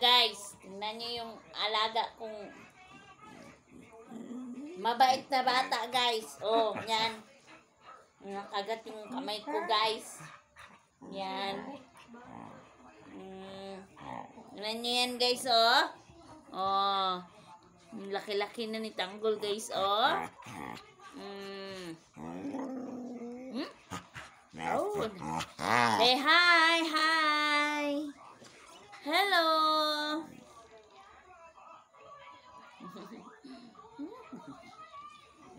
guys. Tingnan nyo yung alaga kong mabait na bata, guys. Oh, yan. Nakagat yung kamay ko, guys. Yan. Tingnan nyo yan, guys, oh. Oh. Laki-laki na ni Tanggol, guys, oh. Oh. Say hi, hi. Hello.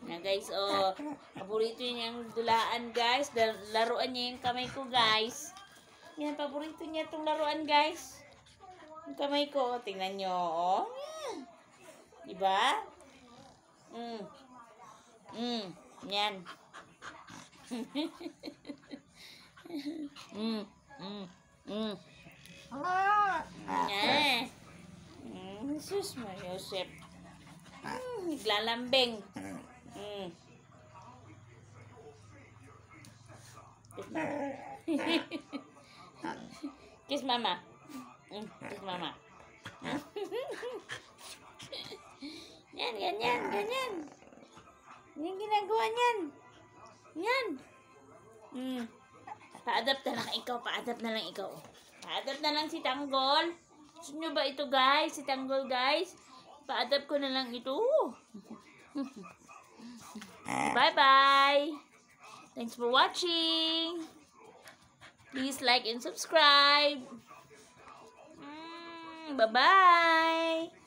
Na guys, oh. Paborito niya yung dulaan, guys. Laruan niya yung kamay ko, guys. Yan, paborito niya itong laruan, guys. Yung kamay ko, tingnan nyo, oh. Diba? Yan. Jesus Mariosep. Naglalambing. Kiss mama. Kiss mama. Yan, ganyan, ganyan. Yung ginagawa niyan. Yan. Pa-adapt na lang ikaw, pa-adapt na lang ikaw. Pa-adapt na lang si Tanggol. Gusto nyo ba ito, guys? Si Tanggol, guys? Pa-adapt ko na lang ito. Bye-bye. Thanks for watching. Please like and subscribe. Bye-bye.